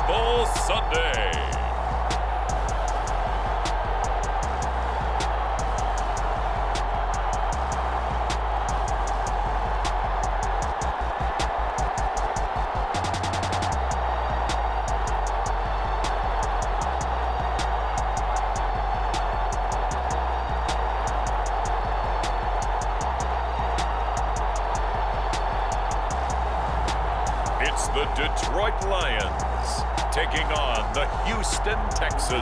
Bowl Sunday. It's the Detroit Lions taking on the Houston Texans.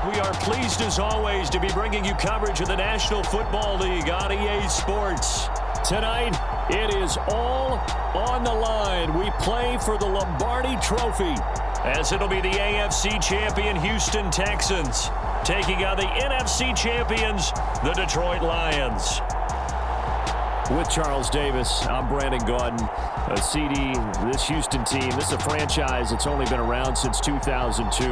We are pleased as always to be bringing you coverage of the National Football League on EA Sports. Tonight, it is all on the line. We play for the Lombardi Trophy, as it'll be the AFC champion Houston Texans taking on the NFC champions, the Detroit Lions. With Charles Davis, I'm Brandon Gaudin. CD, this Houston team, this is a franchise that's only been around since 2002.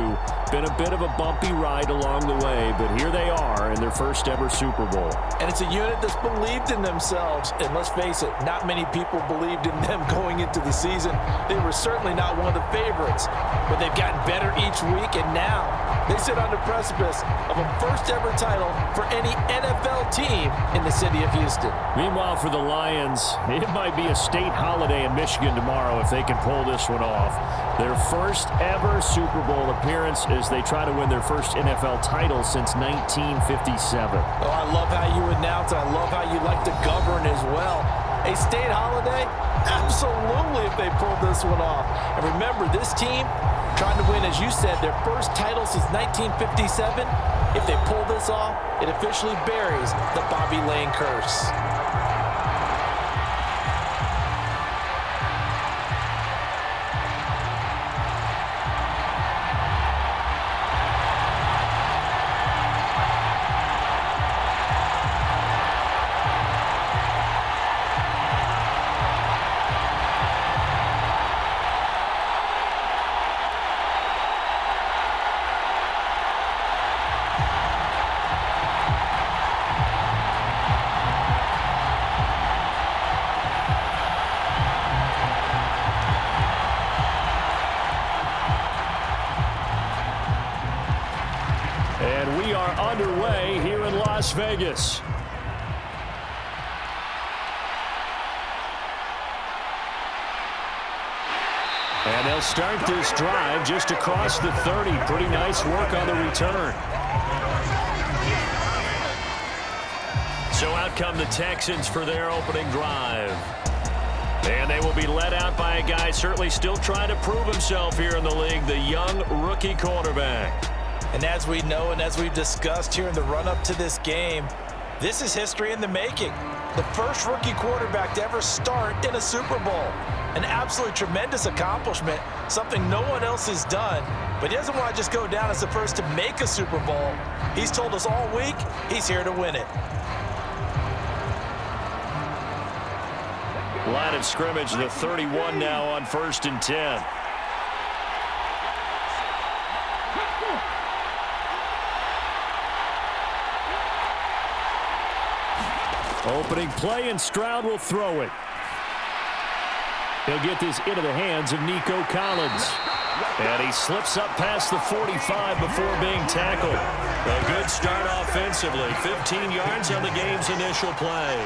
Been a bit of a bumpy ride along the way, but here they are in their first ever Super Bowl. And it's a unit that's believed in themselves. And let's face it, not many people believed in them going into the season. They were certainly not one of the favorites, but they've gotten better each week, and now they sit on the precipice of a first ever title for any NFL team in the city of Houston. Meanwhile, for the Lions, it might be a state holiday in Michigan tomorrow if they can pull this one off. Their first ever Super Bowl appearance as they try to win their first NFL title since 1957. Oh, I love how you announce. I love how you like to govern as well. A state holiday? Absolutely, if they pull this one off. And remember, this team trying to win, as you said, their first title since 1957. If they pull this off, it officially buries the Bobby Lane curse. And we are underway here in Las Vegas. And they'll start this drive just across the 30. Pretty nice work on the return. So out come the Texans for their opening drive. And they will be led out by a guy certainly still trying to prove himself here in the league, the young rookie quarterback. And as we know and as we've discussed here in the run-up to this game, this is history in the making. The first rookie quarterback to ever start in a Super Bowl. An absolutely tremendous accomplishment, something no one else has done. But he doesn't want to just go down as the first to make a Super Bowl. He's told us all week he's here to win it. Line of scrimmage, the 31 now on 1st and 10. Opening play, and Stroud will throw it. He'll get this into the hands of Nico Collins. And he slips up past the 45 before being tackled. A good start offensively. 15 yards on the game's initial play.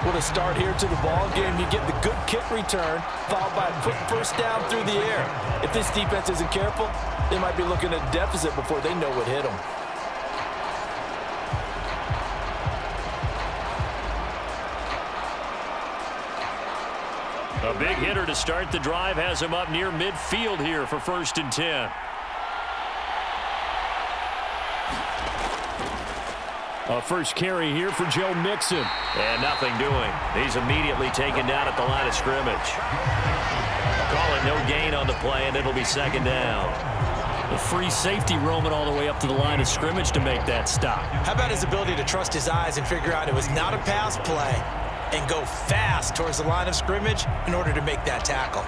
What a start here to the ball game. You get the good kick return, followed by a quick first down through the air. If this defense isn't careful, they might be looking at a deficit before they know what hit them. A big hitter to start the drive has him up near midfield here for 1st and 10. A first carry here for Joe Mixon. And nothing doing. He's immediately taken down at the line of scrimmage. Call it no gain on the play, and it'll be 2nd down. A free safety roaming all the way up to the line of scrimmage to make that stop. How about his ability to trust his eyes and figure out it was not a pass play and go fast towards the line of scrimmage in order to make that tackle?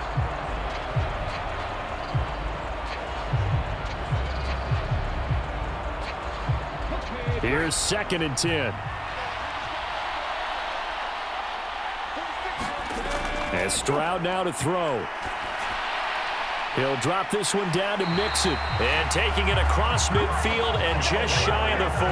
Here's 2nd and 10. And Stroud now to throw. He'll drop this one down to Mixon. And taking it across midfield and just shy of the 40.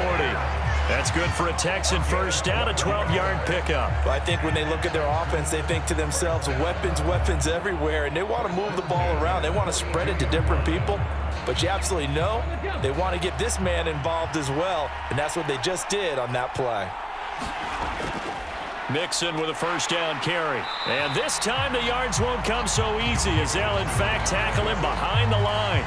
That's good for a Texan first down, a 12-yard pickup. I think when they look at their offense, they think to themselves, weapons everywhere, and they want to move the ball around. They want to spread it to different people. But you absolutely know they want to get this man involved as well, and that's what they just did on that play. Mixon with a first down carry. And this time the yards won't come so easy as they'll, in fact, tackle him behind the line.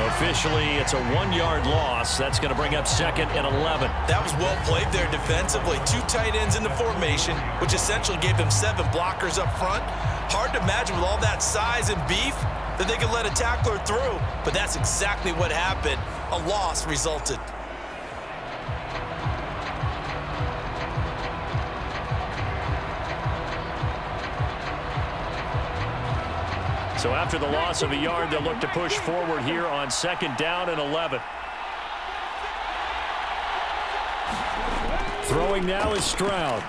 Officially, it's a 1-yard loss. That's going to bring up 2nd and 11. That was well played there defensively. 2 tight ends in the formation, which essentially gave them 7 blockers up front. Hard to imagine with all that size and beef that they could let a tackler through, but that's exactly what happened. A loss resulted. So after the loss of a yard, they'll look to push forward here on 2nd down and 11. Throwing now is Stroud.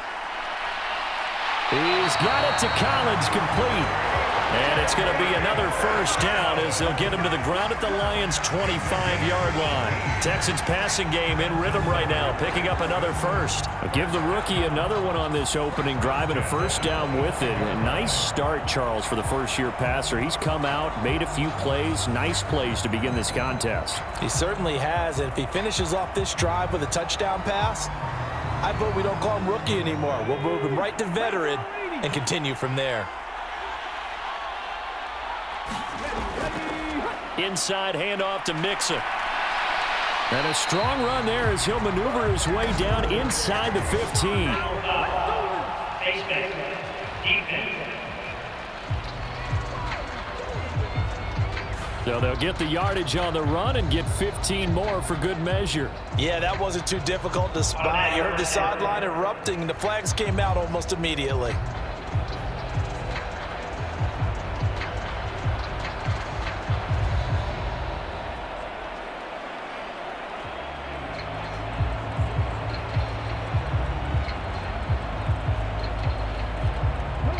He's got it to Collins, complete. And it's going to be another first down as they'll get him to the ground at the Lions' 25-yard line. Texans passing game in rhythm right now, picking up another first. Give the rookie another one on this opening drive and a first down with it. A nice start, Charles, for the first-year passer. He's come out, made a few plays, nice plays to begin this contest. He certainly has, and if he finishes off this drive with a touchdown pass, I vote we don't call him rookie anymore. We'll move him right to veteran and continue from there. Inside handoff to Mixon. And a strong run there as he'll maneuver his way down inside the 15. So they'll get the yardage on the run and get 15 more for good measure. Yeah, that wasn't too difficult to spot. You heard the sideline erupting, and the flags came out almost immediately.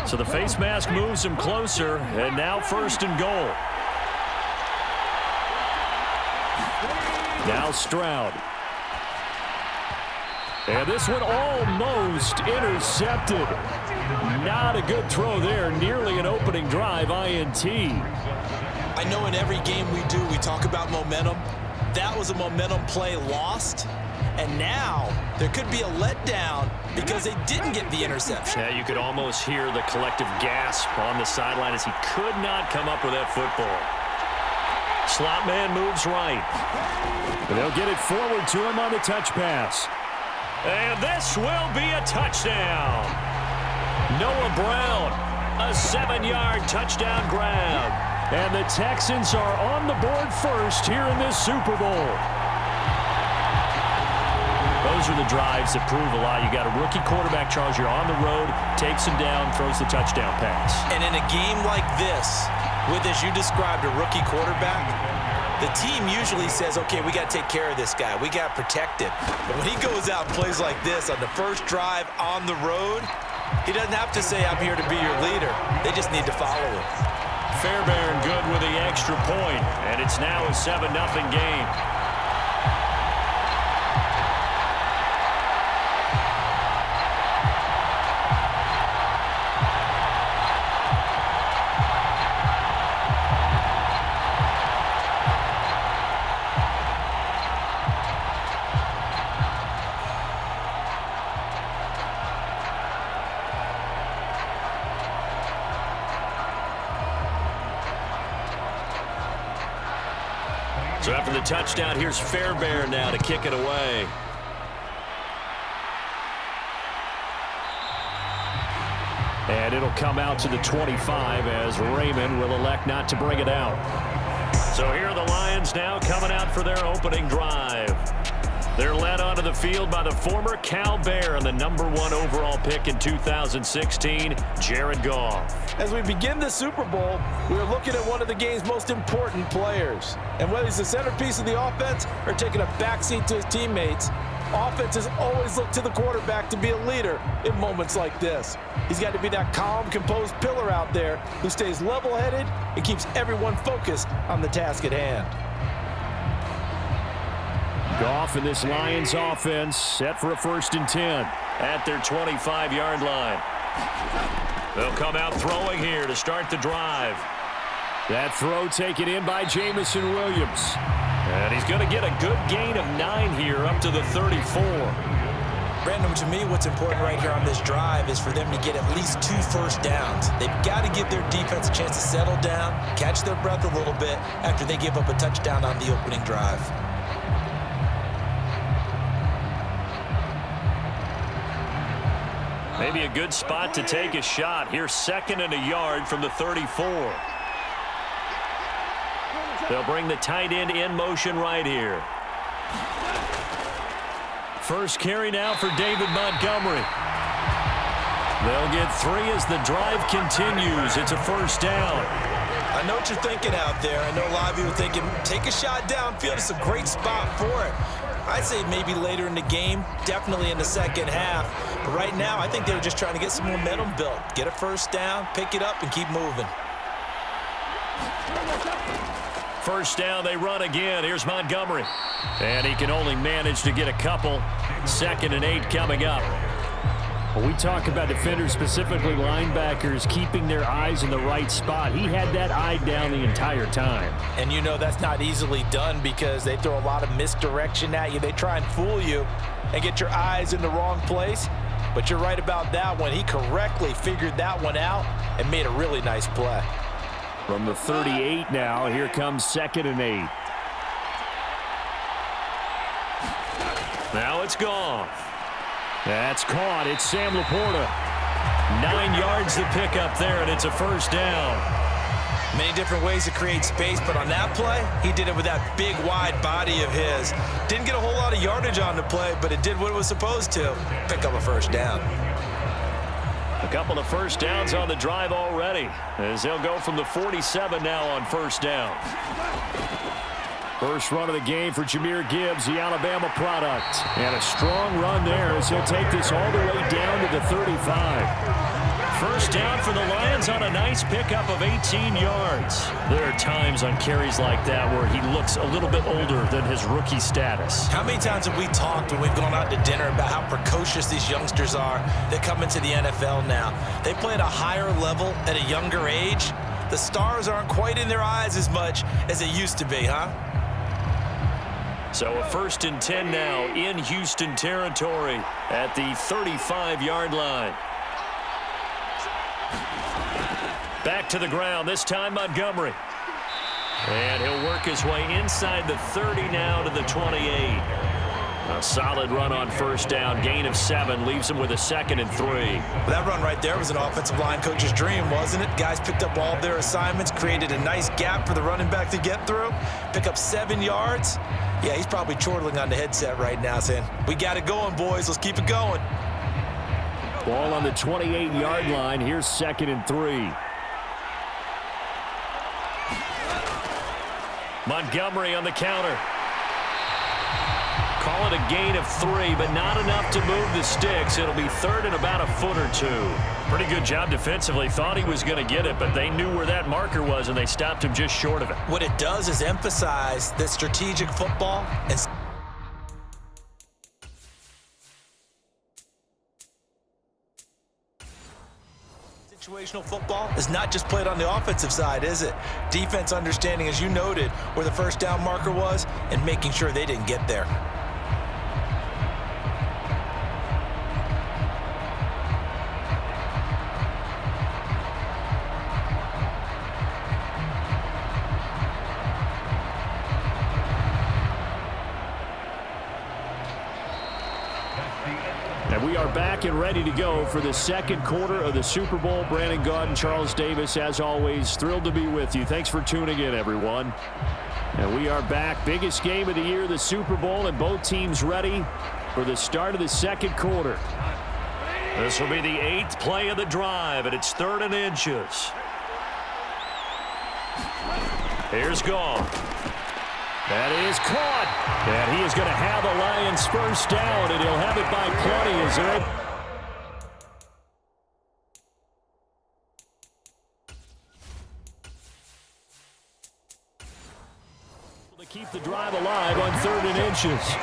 So the face mask moves him closer, and now 1st and goal. Now Stroud. And this one almost intercepted. Not a good throw there. Nearly an opening drive, INT. I know in every game we do, we talk about momentum. That was a momentum play lost. And now there could be a letdown because they didn't get the interception. Yeah, you could almost hear the collective gasp on the sideline as he could not come up with that football. Slot man moves right. But they'll get it forward to him on the touch pass. And this will be a touchdown. Noah Brown, a 7-yard touchdown grab. And the Texans are on the board first here in this Super Bowl. Those are the drives that prove a lot. You got a rookie quarterback, Charles. You're on the road, takes him down, throws the touchdown pass. And in a game like this, with, as you described, a rookie quarterback, the team usually says, okay, we got to take care of this guy. We got to protect him. But when he goes out and plays like this on the first drive on the road, he doesn't have to say, I'm here to be your leader. They just need to follow him. Fairbairn good with the extra point, and it's now a 7-0 game. So after the touchdown, here's Fairbairn now to kick it away. And it'll come out to the 25 as Raymond will elect not to bring it out. So here are the Lions now coming out for their opening drive. They're led onto the field by the former Cal Bear and the #1 overall pick in 2016, Jared Goff. As we begin the Super Bowl, we're looking at one of the game's most important players. And whether he's the centerpiece of the offense or taking a backseat to his teammates, Offenses always look to the quarterback to be a leader in moments like this. He's got to be that calm, composed pillar out there who stays level-headed and keeps everyone focused on the task at hand. Goff and this Lions offense set for a 1st and 10 at their 25-yard line. They'll come out throwing here to start the drive. That throw taken in by Jamison Williams. And he's going to get a good gain of 9 here up to the 34. Brandon, to me, what's important right here on this drive is for them to get at least 2 first downs. They've got to give their defense a chance to settle down, catch their breath a little bit after they give up a touchdown on the opening drive. Maybe a good spot to take a shot. Here's 2nd and a yard from the 34. They'll bring the tight end in motion right here. First carry now for David Montgomery. They'll get 3 as the drive continues. It's a 1st down. I know what you're thinking out there. I know a lot of you are thinking, take a shot downfield. It's a great spot for it. I'd say maybe later in the game, definitely in the second half. But right now, I think they were just trying to get some momentum built. Get a 1st down, pick it up, and keep moving. 1st down, they run again. Here's Montgomery. And he can only manage to get a couple. 2nd and 8 coming up. When we talk about defenders, specifically linebackers, keeping their eyes in the right spot, he had that eye down the entire time. And you know that's not easily done because they throw a lot of misdirection at you. They try and fool you and get your eyes in the wrong place. But you're right about that one. He correctly figured that one out and made a really nice play. From the 38 now, here comes 2nd and 8. Now it's gone. That's caught. It's Sam Laporta. 9 yards to pick up there, and it's a 1st down. Many different ways to create space, but on that play, he did it with that big, wide body of his. Didn't get a whole lot of yardage on the play, but it did what it was supposed to. Pick up a 1st down. A couple of 1st downs on the drive already, as they'll go from the 47 now on 1st down. First run of the game for Jahmyr Gibbs, the Alabama product. And a strong run there as he'll take this all the way down to the 35. 1st down for the Lions on a nice pickup of 18 yards. There are times on carries like that where he looks a little bit older than his rookie status. How many times have we talked when we've gone out to dinner about how precocious these youngsters are that come into the NFL now? They play at a higher level at a younger age. The stars aren't quite in their eyes as much as they used to be, huh? So a 1st and 10 now in Houston territory at the 35-yard line. Back to the ground, this time Montgomery. And he'll work his way inside the 30 now to the 28. A solid run on 1st down, gain of 7, leaves him with a 2nd and 3. That run right there was an offensive line coach's dream, wasn't it? Guys picked up all of their assignments, created a nice gap for the running back to get through, pick up 7 yards. Yeah, he's probably chortling on the headset right now saying, we got it going, boys. Let's keep it going. Ball on the 28-yard line. Here's 2nd and 3. Montgomery on the counter. Call it a gain of 3, but not enough to move the sticks. It'll be 3rd and about a foot or 2. Pretty good job defensively. Thought he was going to get it, but they knew where that marker was, and they stopped him just short of it. What it does is emphasize that strategic football and situational football is not just played on the offensive side, is it? Defense understanding, as you noted, where the 1st down marker was and making sure they didn't get there. And we are back and ready to go for the 2nd quarter of the Super Bowl. Brandon Gaudin, Charles Davis, as always, thrilled to be with you. Thanks for tuning in, everyone. And we are back. Biggest game of the year, the Super Bowl, and both teams ready for the start of the 2nd quarter. This will be the 8th play of the drive, and it's 3rd and inches. Here's Goff. That is caught. And he is going to have the Lions first down, and he'll have it by plenty. Is there to keep the drive alive on 3rd and inches.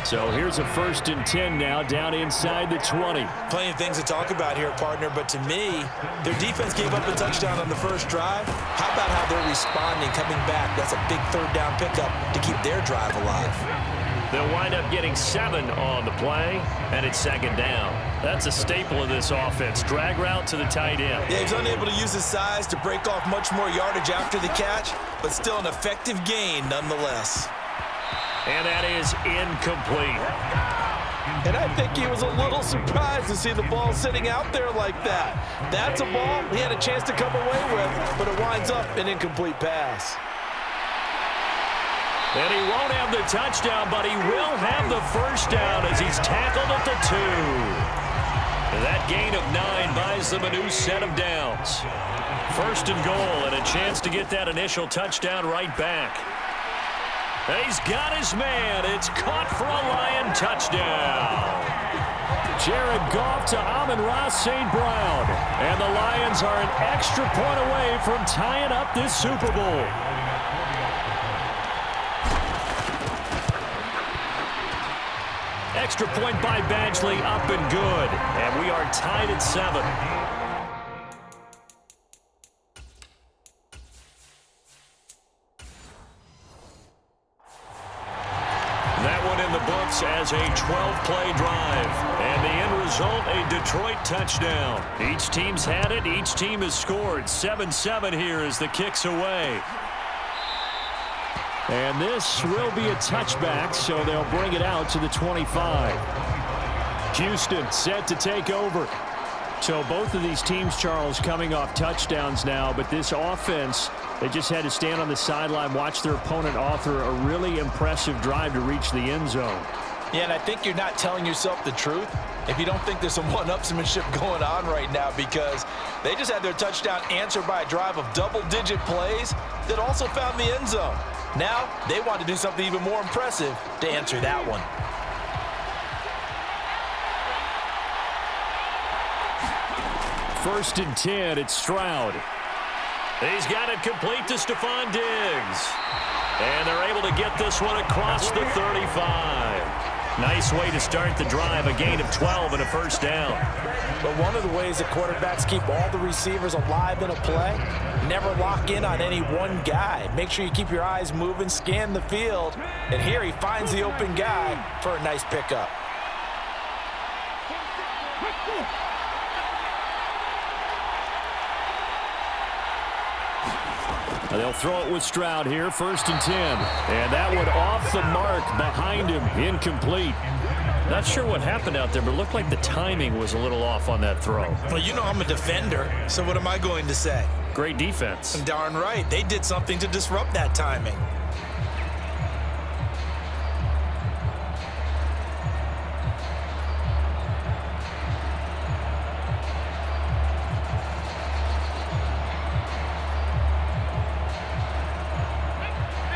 So here's a 1st and 10 now, down inside the 20. Plenty of things to talk about here, partner, but to me, their defense gave up a touchdown on the first drive. How about how they're responding, coming back? That's a big 3rd down pickup to keep their drive alive. They'll wind up getting 7 on the play, and it's 2nd down. That's a staple of this offense. Drag route to the tight end. Yeah, he's unable to use his size to break off much more yardage after the catch, but still an effective gain nonetheless. And that is incomplete. And I think he was a little surprised to see the ball sitting out there like that. That's a ball he had a chance to come away with, but it winds up an incomplete pass. And he won't have the touchdown, but he will have the first down as he's tackled at the 2. That gain of 9 buys them a new set of downs. 1st and goal, and a chance to get that initial touchdown right back. He's got his man. It's caught for a Lion touchdown. Jared Goff to Amon-Ra St. Brown. And the Lions are an extra point away from tying up this Super Bowl. Extra point by Badgley, up and good. And we are tied at 7. That one in the books as a 12-play drive. And the end result, a Detroit touchdown. Each team's had it. Each team has scored. 7-7 here as the kick's away. And this will be a touchback, so they'll bring it out to the 25. Houston set to take over. So both of these teams, Charles, coming off touchdowns now, but this offense, they just had to stand on the sideline, watch their opponent author a really impressive drive to reach the end zone. Yeah, and I think you're not telling yourself the truth if you don't think there's some one-upsmanship going on right now, because they just had their touchdown answered by a drive of double-digit plays that also found the end zone. Now, they want to do something even more impressive to answer that one. First and 10, it's Stroud. He's got it complete to Stephon Diggs. And they're able to get this one across the 35. Nice way to start the drive, a gain of 12 and a first down. But one of the ways that quarterbacks keep all the receivers alive in a play, never lock in on any one guy. Make sure you keep your eyes moving, scan the field. And here he finds the open guy for a nice pickup. They'll throw it with Stroud here, 1st and 10. And that one off the mark behind him, incomplete. Not sure what happened out there, but it looked like the timing was a little off on that throw. Well, you know I'm a defender, so what am I going to say? Great defense. Darn right. They did something to disrupt that timing.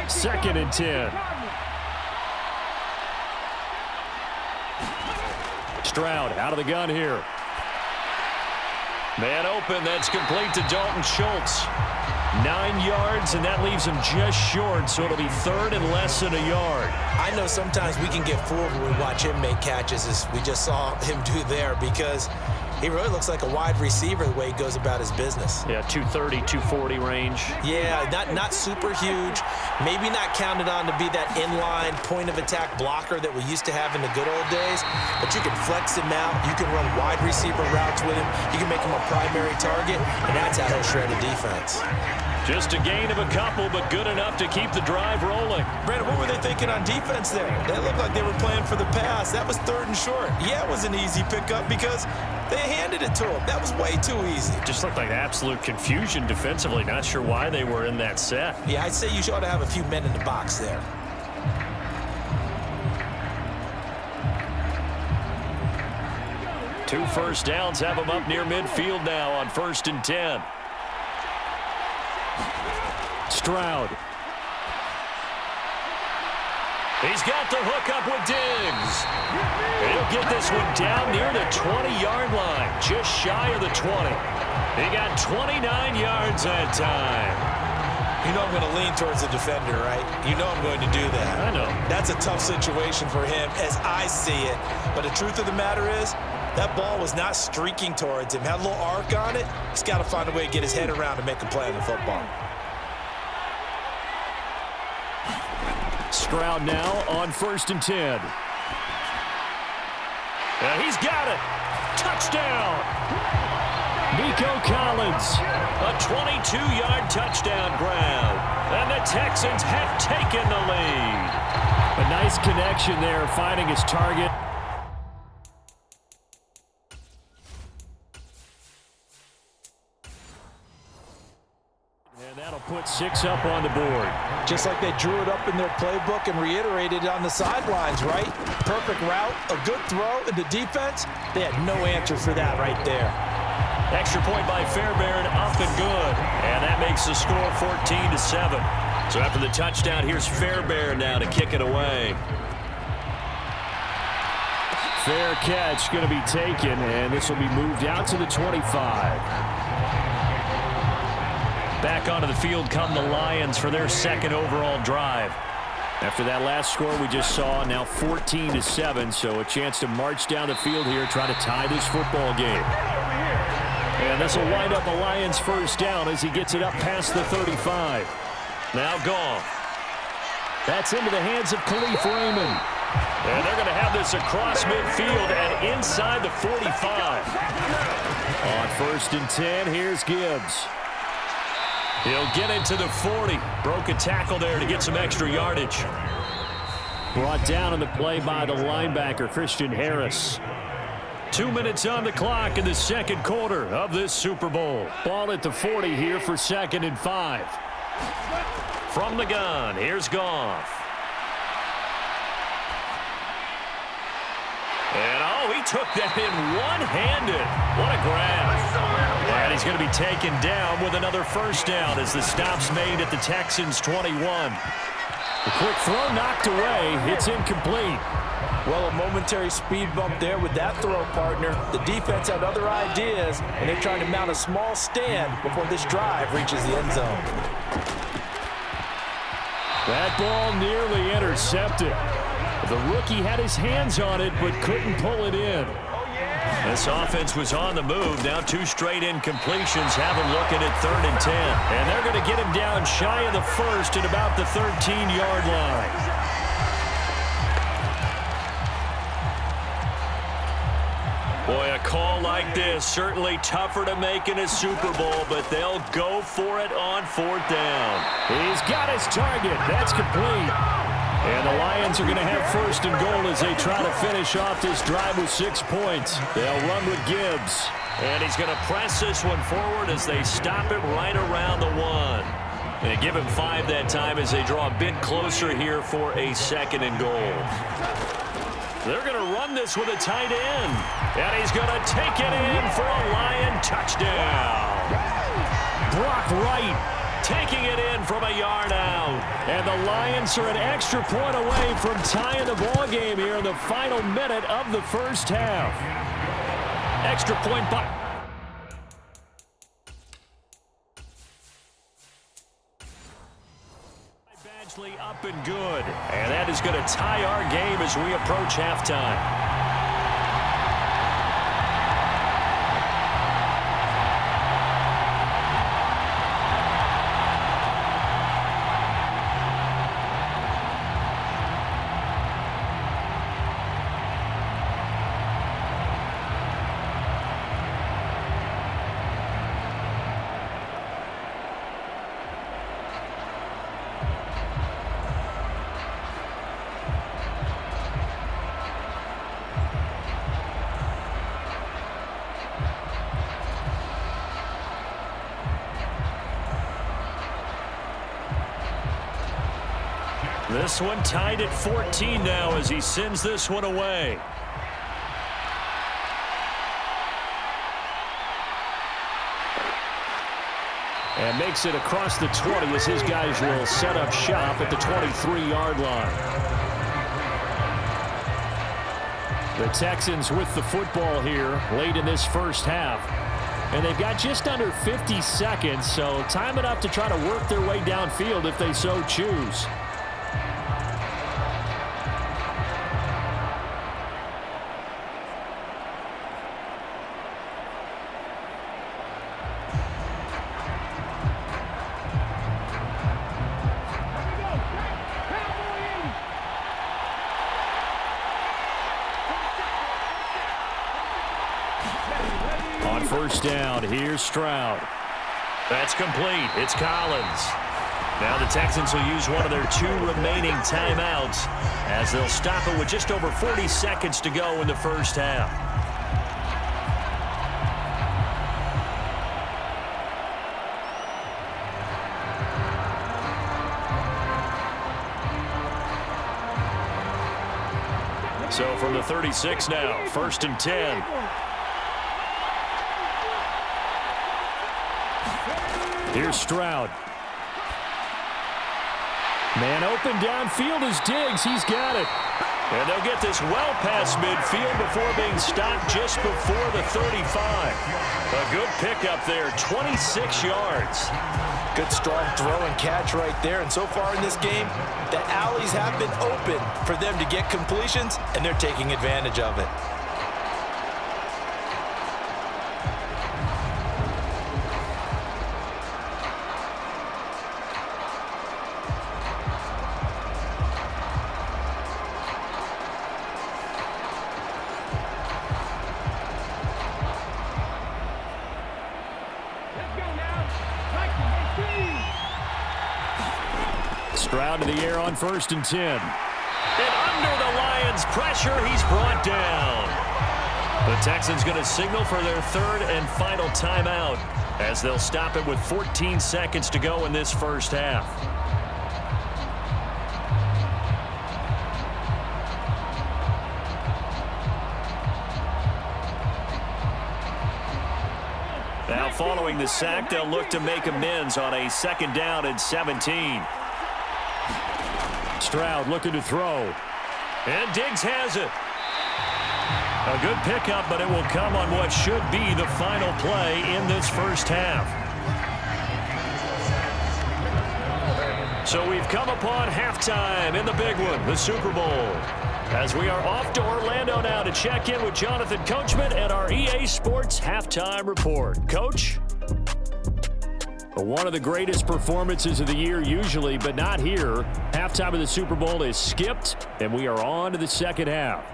Second and 10. Stroud out of the gun here. Man open, that's complete to Dalton Schultz. 9 yards, and that leaves him just short, so it'll be 3rd and less than a yard. I know sometimes we can get fooled when we watch him make catches, as we just saw him do there, because he really looks like a wide receiver the way he goes about his business. Yeah, 230, 240 range. Yeah, not super huge. Maybe not counted on to be that inline point-of-attack blocker that we used to have in the good old days, but you can flex him out. You can run wide receiver routes with him. You can make him a primary target, and that's how he'll shred a defense. Just a gain of a couple, but good enough to keep the drive rolling. Brandon, what were they thinking on defense there? They looked like they were playing for the pass. That was 3rd and short. Yeah, it was an easy pickup because they handed it to him. That was way too easy. Just looked like absolute confusion defensively. Not sure why they were in that set. Yeah, I'd say you ought to have a few men in the box there. Two first downs have them up near midfield now on 1st and 10. Stroud He's got the hook up with Diggs. He'll get this one down near the 20-yard line, just shy of the 20. He got 29 yards that time. You know I'm going to lean towards the defender, right? You know I'm going to do that. I know. That's a tough situation for him as I see it. But the truth of the matter is, that ball was not streaking towards him. Had a little arc on it. He's got to find a way to get his head around and make a play on the football. Stroud now on 1st and 10. And he's got it. Touchdown. Nico Collins, a 22-yard touchdown grab. And the Texans have taken the lead. A nice connection there, finding his target. And that'll put 6 up on the board. Just like they drew it up in their playbook and reiterated it on the sidelines, right? Perfect route, a good throw, and the defense, they had no answer for that right there. Extra point by Fairbairn, up and good. And that makes the score 14-7. So after the touchdown, here's Fairbairn now to kick it away. Fair catch going to be taken, and this will be moved out to the 25. Back onto the field come the Lions for their second overall drive. After that last score we just saw, now 14-7, so a chance to march down the field here, try to tie this football game. And this will wind up a Lions first down as he gets it up past the 35. Now Goff. That's into the hands of Khalif Raymond. And they're going to have this across midfield and inside the 45. On 1st and 10, here's Gibbs. He'll get it to the 40. Broke a tackle there to get some extra yardage. Brought down on the play by the linebacker, Christian Harris. 2 minutes on the clock in the second quarter of this Super Bowl. Ball at the 40 here for 2nd and 5. From the gun, here's Goff. And he took that in one-handed. What a grab. And he's going to be taken down with another first down as the stop's made at the Texans' 21. The quick throw knocked away. It's incomplete. Well, a momentary speed bump there with that throw, partner. The defense had other ideas, and they're trying to mount a small stand before this drive reaches the end zone. That ball nearly intercepted. The rookie had his hands on it but couldn't pull it in. This offense was on the move. Now 2 straight incompletions have him looking at 3rd and 10. And they're going to get him down shy of the 1st at about the 13-yard line. Boy, a call like this, certainly tougher to make in a Super Bowl, but they'll go for it on 4th down. He's got his target. That's complete. And the Lions are going to have 1st and goal as they try to finish off this drive with 6 points. They'll run with Gibbs. And he's going to press this one forward as they stop it right around the 1. They give him 5 that time as they draw a bit closer here for a 2nd and goal. They're going to run this with a tight end. And he's going to take it in for a Lion touchdown. Brock Wright taking it in from a yard out. And the Lions are an extra point away from tying the ball game here in the final minute of the first half. Extra point by Badgley, up and good. And that is going to tie our game as we approach halftime. This one tied at 14 now as he sends this one away. And makes it across the 20 as his guys will set up shop at the 23-yard line. The Texans with the football here late in this first half. And they've got just under 50 seconds, so time enough to try to work their way downfield if they so choose. On first down, here's Stroud. That's complete. It's Collins. Now the Texans will use one of their 2 remaining timeouts as they'll stop it with just over 40 seconds to go in the first half. So from the 36 now, first and 10. Here's Stroud. Man open downfield is Diggs. He's got it. And they'll get this well past midfield before being stopped just before the 35. A good pickup there, 26 yards. Good strong throw and catch right there. And so far in this game, the alleys have been open for them to get completions, and they're taking advantage of it. Stroud to the air on first and 10. And under the Lions' pressure, he's brought down. The Texans going to signal for their 3rd and final timeout as they'll stop it with 14 seconds to go in this first half. Now following the sack, they'll look to make amends on a 2nd down and 17. Stroud looking to throw. And Diggs has it. A good pickup, but it will come on what should be the final play in this first half. So we've come upon halftime in the big one, the Super Bowl. As we are off to Orlando now to check in with Jonathan Coachman and our EA Sports Halftime Report. Coach? One of the greatest performances of the year usually, but not here. Halftime of the Super Bowl is skipped, and we are on to the second half.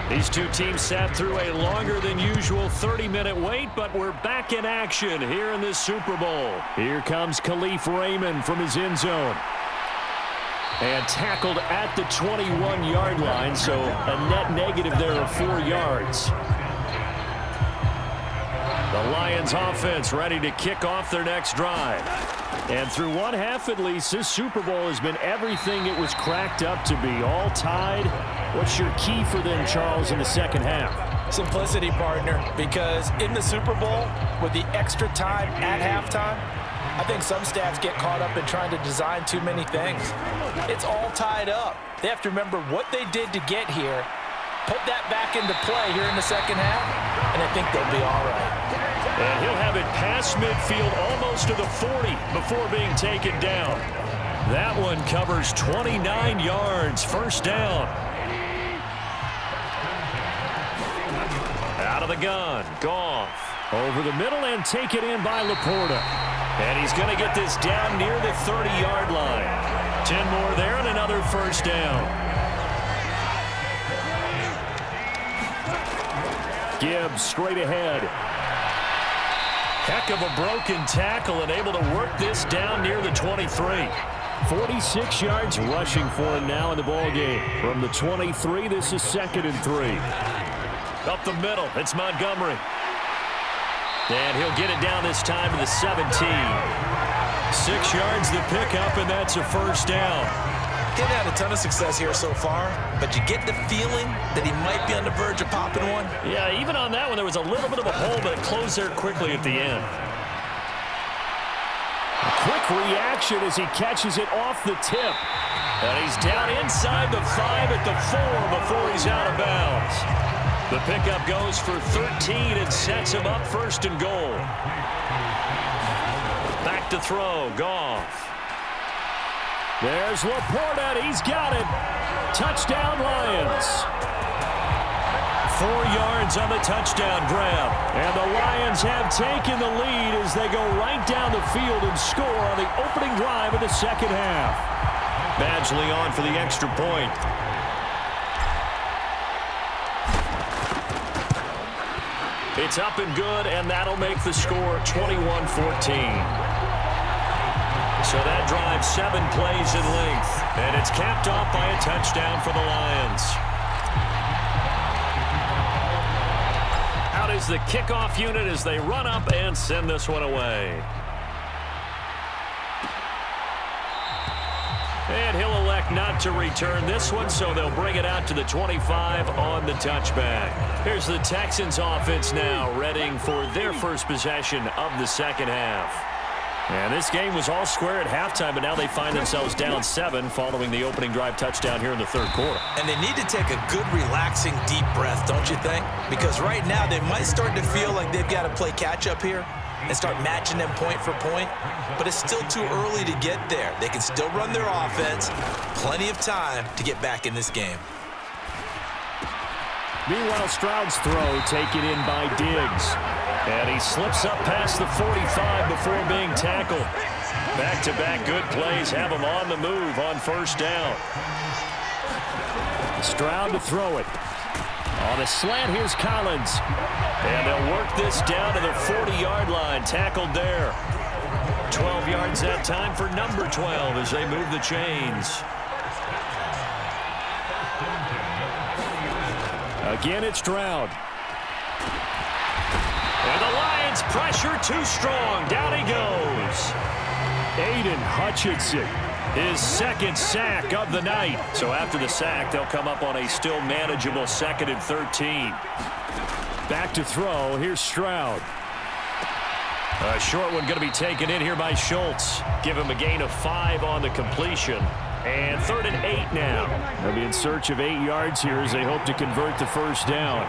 These two teams sat through a longer than usual 30-minute wait, but we're back in action here in this Super Bowl. Here comes Khalif Raymond from his end zone. And tackled at the 21-yard line, so a net negative there of 4 yards. The Lions offense ready to kick off their next drive. And through one half at least, this Super Bowl has been everything it was cracked up to be. All tied. What's your key for them, Charles, in the second half? Simplicity, partner, because in the Super Bowl, with the extra time at halftime, I think some staffs get caught up in trying to design too many things. It's all tied up. They have to remember what they did to get here, put that back into play here in the second half, and I think they'll be all right. And he'll have it past midfield almost to the 40 before being taken down. That one covers 29 yards, first down. Out of the gun, Goff. Over the middle and taken in by Laporta. And he's going to get this down near the 30-yard line. 10 more there and another first down. Gibbs straight ahead. Heck of a broken tackle and able to work this down near the 23. 46 yards rushing for him now in the ball game. From the 23, this is 2nd and 3. Up the middle, it's Montgomery. And he'll get it down this time to the 17. 6 yards the pickup, and that's a first down. He's had a ton of success here so far, but you get the feeling that he might be on the verge of popping one. Yeah, even on that one, there was a little bit of a hole, but it closed there quickly at the end. A quick reaction as he catches it off the tip. And he's down inside the 5 at the 4 before he's out of bounds. The pickup goes for 13 and sets him up 1st and goal. Back to throw, Goff. There's Laporta, he's got it. Touchdown, Lions. 4 yards on the touchdown grab. And the Lions have taken the lead as they go right down the field and score on the opening drive of the second half. Badgley on for the extra point. It's up and good, and that'll make the score 21-14. So that drives 7 plays in length, and it's capped off by a touchdown for the Lions. Out is the kickoff unit as they run up and send this one away. And he'll elect not to return this one, so they'll bring it out to the 25 on the touchback. Here's the Texans offense now, readying for their first possession of the second half. And this game was all square at halftime, but now they find themselves down 7 following the opening drive touchdown here in the third quarter. And they need to take a good, relaxing, deep breath, don't you think? Because right now they might start to feel like they've got to play catch-up here and start matching them point for point. But it's still too early to get there. They can still run their offense. Plenty of time to get back in this game. Meanwhile, Stroud's throw taken in by Diggs. And he slips up past the 45 before being tackled. Back-to-back good plays have him on the move on first down. Stroud to throw it. On a slant, here's Collins. And they'll work this down to the 40-yard line. Tackled there. 12 yards that time for number 12 as they move the chains. Again, it's Stroud. And the Lions pressure too strong. Down he goes. Aiden Hutchinson, his 2nd sack of the night. So after the sack, they'll come up on a still manageable 2nd and 13. Back to throw. Here's Stroud. A short one going to be taken in here by Schultz. Give him a gain of 5 on the completion. And 3rd and 8 now. They'll be in search of 8 yards here as they hope to convert the first down.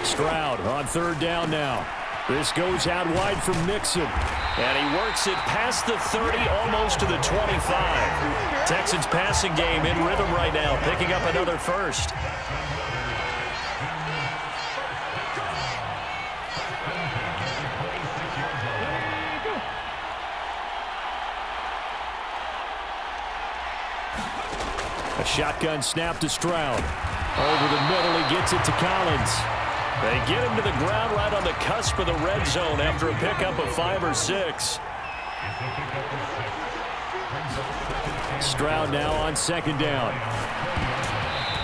Stroud on 3rd down now. This goes out wide from Mixon. And he works it past the 30, almost to the 25. Texans passing game in rhythm right now, picking up another first. A shotgun snap to Stroud. Over the middle, he gets it to Collins. They get him to the ground right on the cusp of the red zone after a pickup of 5 or 6. Stroud now on 2nd down.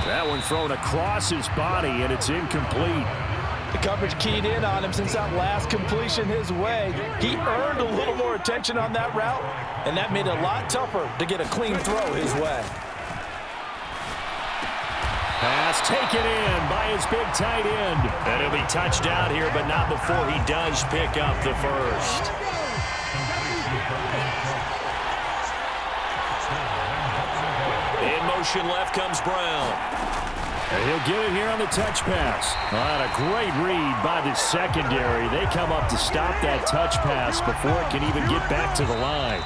That one thrown across his body, and it's incomplete. The coverage keyed in on him since that last completion his way. He earned a little more attention on that route, and that made it a lot tougher to get a clean throw his way. Pass taken in by his big tight end. And he'll be touched out here, but not before he does pick up the first. In motion left comes Brown. And he'll get it here on the touch pass. On a great read by the secondary. They come up to stop that touch pass before it can even get back to the line.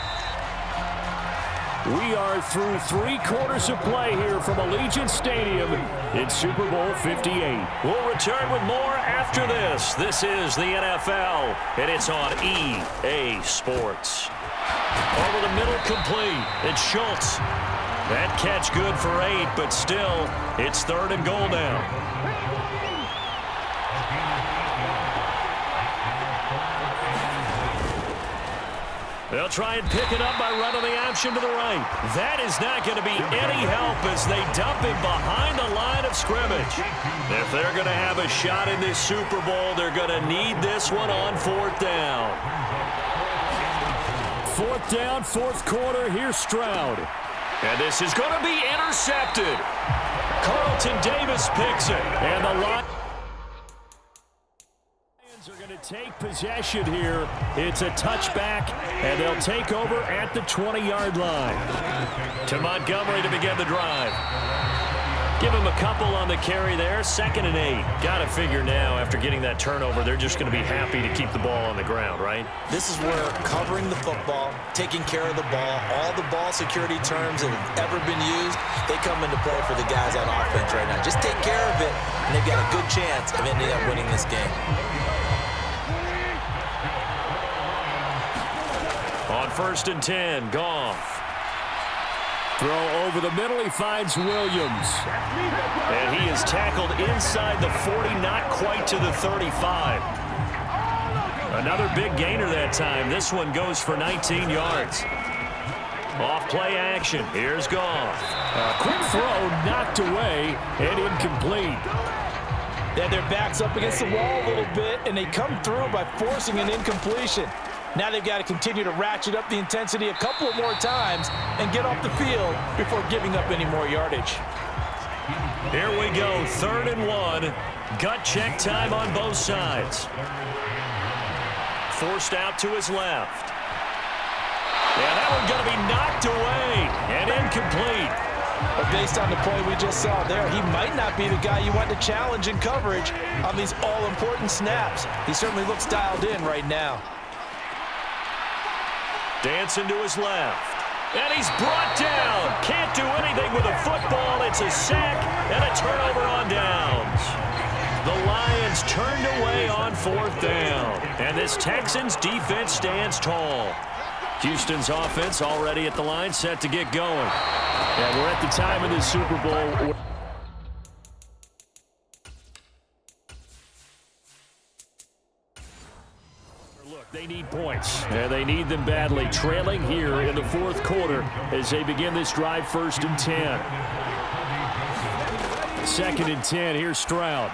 We are through 3 quarters of play here from Allegiant Stadium in Super Bowl 58. We'll return with more after this. This is the NFL, and it's on EA Sports. Over the middle, complete. It's Schultz. That catch good for 8, but still, it's 3rd and goal now. They'll try and pick it up by running the option to the right. That is not going to be any help as they dump him behind the line of scrimmage. If they're going to have a shot in this Super Bowl, they're going to need this one on fourth down. Fourth down, fourth quarter. Here's Stroud. And this is going to be intercepted. Carlton Davis picks it. And the Lions are going to take possession here. It's a touchback, and they'll take over at the 20-yard line. To Montgomery to begin the drive. Give him a couple on the carry there. 2nd and 8. Got to figure now, after getting that turnover, they're just going to be happy to keep the ball on the ground, right? This is where covering the football, taking care of the ball, all the ball security terms that have ever been used, they come into play for the guys on offense right now. Just take care of it, and they've got a good chance of ending up winning this game. On 1st and 10, Goff. Throw over the middle, he finds Williams. And he is tackled inside the 40, not quite to the 35. Another big gainer that time. This one goes for 19 yards. Off play action, here's Goff. Quick throw, knocked away, and incomplete. Yeah, their back's up against the wall a little bit, and they come through by forcing an incompletion. Now they've got to continue to ratchet up the intensity a couple of more times and get off the field before giving up any more yardage. Here we go, 3rd and 1. Gut check time on both sides. Forced out to his left. Yeah, that one's going to be knocked away and incomplete. But based on the play we just saw there, he might not be the guy you want to challenge in coverage on these all-important snaps. He certainly looks dialed in right now. Dancing to his left. And he's brought down. Can't do anything with a football. It's a sack and a turnover on downs. The Lions turned away on 4th down. And this Texans defense stands tall. Houston's offense already at the line, set to get going. And we're at the time of the Super Bowl. They need points, and they need them badly. Trailing here in the 4th quarter as they begin this drive. 1st and 10. 2nd and 10. Here's Stroud.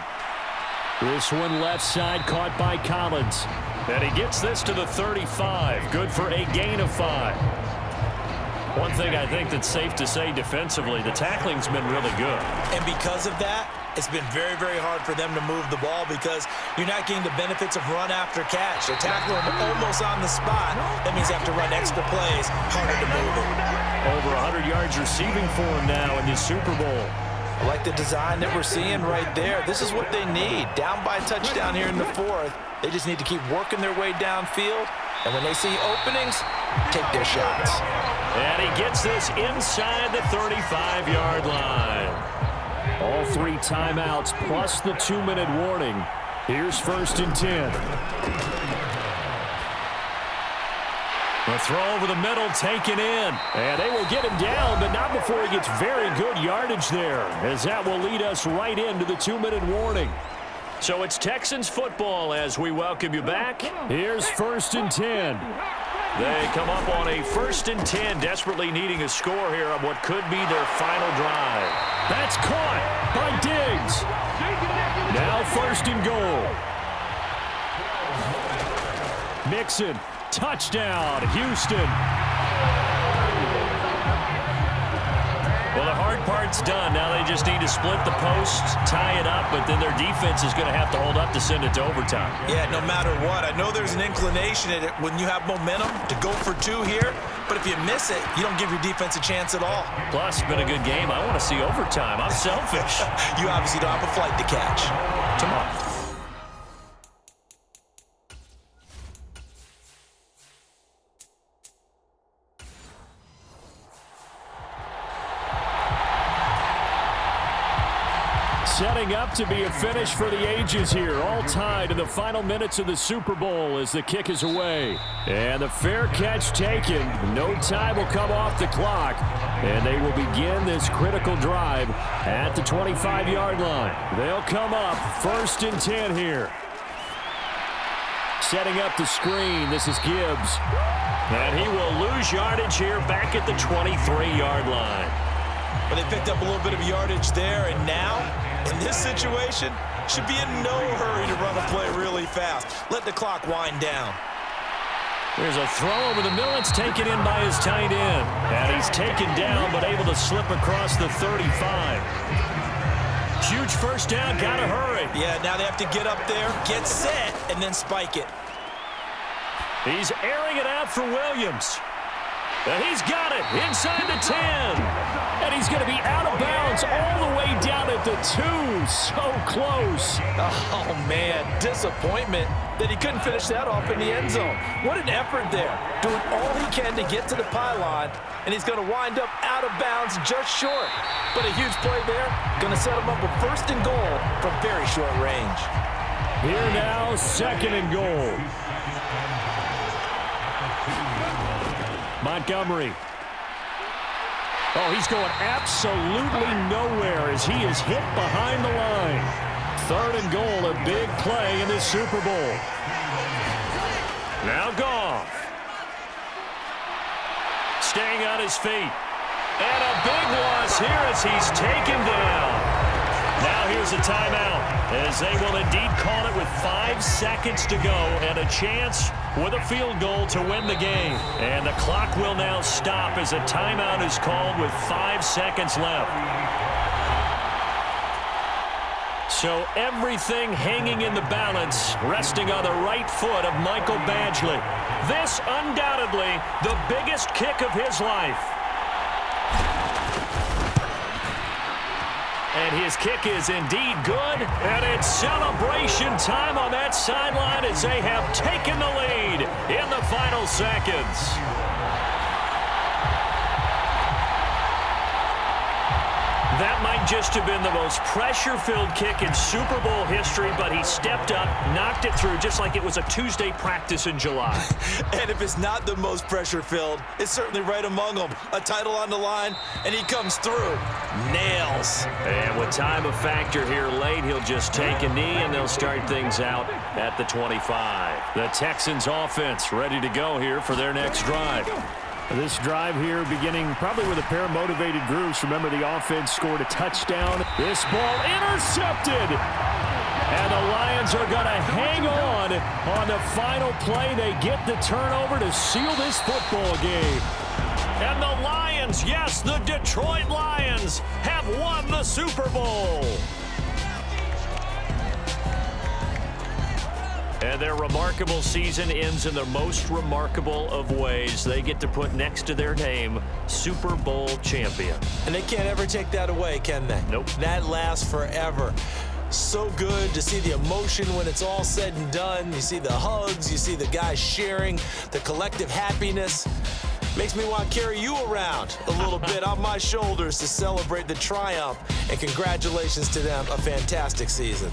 This one left side caught by Collins. And he gets this to the 35. Good for a gain of 5. One thing I think that's safe to say defensively, the tackling's been really good. And because of that, it's been very, very hard for them to move the ball because you're not getting the benefits of run after catch. They're tackling them almost on the spot. That means they have to run extra plays, harder to move it. Over 100 yards receiving for him now in this Super Bowl. I like the design that we're seeing right there. This is what they need. Down by a touchdown here in the 4th. They just need to keep working their way downfield. And when they see openings, take their shots. And he gets this inside the 35-yard line. All 3 timeouts plus the 2-minute warning. Here's 1st and 10. A throw over the middle taken in. And they will get him down, but not before he gets very good yardage there, as that will lead us right into the 2-minute warning. So it's Texans football as we welcome you back. Here's 1st and 10. They come up on a 1st and 10, desperately needing a score here on what could be their final drive. That's caught by Diggs. Now 1st and goal. Mixon, touchdown, Houston. Well, the hard part's done. Now they just need to split the post, tie it up, but then their defense is going to have to hold up to send it to overtime. Yeah, no matter what. I know there's an inclination in it when you have momentum to go for 2 here, but if you miss it, you don't give your defense a chance at all. Plus, it's been a good game. I want to see overtime. I'm selfish. You obviously don't have a flight to catch. Tomorrow. Setting up to be a finish for the ages here. All tied in the final minutes of the Super Bowl as the kick is away. And the fair catch taken. No time will come off the clock. And they will begin this critical drive at the 25-yard line. They'll come up 1st and 10 here. Setting up the screen. This is Gibbs. And he will lose yardage here back at the 23-yard line. But they picked up a little bit of yardage there, and now, in this situation, should be in no hurry to run a play really fast. Let the clock wind down. There's a throw over the middle. It's taken in by his tight end. And he's taken down, but able to slip across the 35. Huge first down. Got to hurry. Yeah, now they have to get up there, get set, and then spike it. He's airing it out for Williams. And he's got it inside the 10. And he's going to be out of bounds all the way down at the 2. So close. Oh, man, disappointment that he couldn't finish that off in the end zone. What an effort there. Doing all he can to get to the pylon, and he's going to wind up out of bounds just short. But a huge play there. Going to set him up with first and goal from very short range. Here now, second and goal. Montgomery. Oh, he's going absolutely nowhere as he is hit behind the line. Third and goal, a big play in this Super Bowl. Now Goff. Staying on his feet. And a big loss here as he's taken down. Now here's a timeout as they will indeed call it with 5 seconds to go and a chance with a field goal to win the game. And the clock will now stop as a timeout is called with 5 seconds left. So everything hanging in the balance, resting on the right foot of Michael Badgley. This undoubtedly the biggest kick of his life. And his kick is indeed good. And it's celebration time on that sideline as they have taken the lead in the final seconds. That might just have been the most pressure-filled kick in Super Bowl history, but he stepped up, knocked it through just like it was a Tuesday practice in July. And if it's not the most pressure-filled, it's certainly right among them. A title on the line, and he comes through. Nails. And with time a factor here late, he'll just take a knee, and they'll start things out at the 25. The Texans offense ready to go here for their next drive. This drive here beginning probably with a pair of motivated groups. Remember, the offense scored a touchdown. This ball intercepted. And the Lions are going to hang on the final play. They get the turnover to seal this football game. And the Lions, yes, the Detroit Lions have won the Super Bowl. And their remarkable season ends in the most remarkable of ways. They get to put next to their name, Super Bowl champion. And they can't ever take that away, can they? Nope. That lasts forever. So good to see the emotion when it's all said and done. You see the hugs, you see the guys sharing, the collective happiness. Makes me want to carry you around a little bit on my shoulders to celebrate the triumph. And congratulations to them, a fantastic season.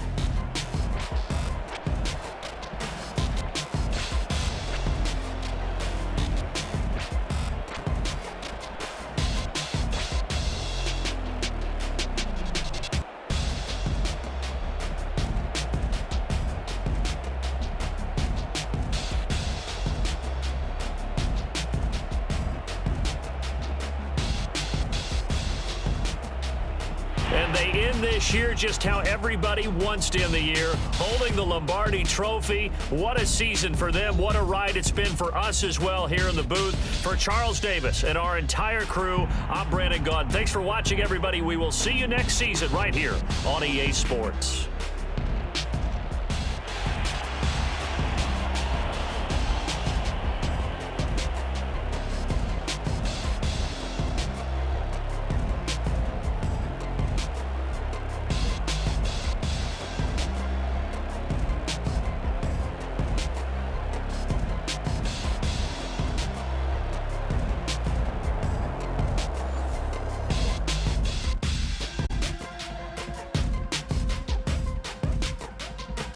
And they end this year just how everybody wants to end the year, holding the Lombardi Trophy. What a season for them. What a ride it's been for us as well here in the booth. For Charles Davis and our entire crew, I'm Brandon Gaudin. Thanks for watching, everybody. We will see you next season right here on EA Sports.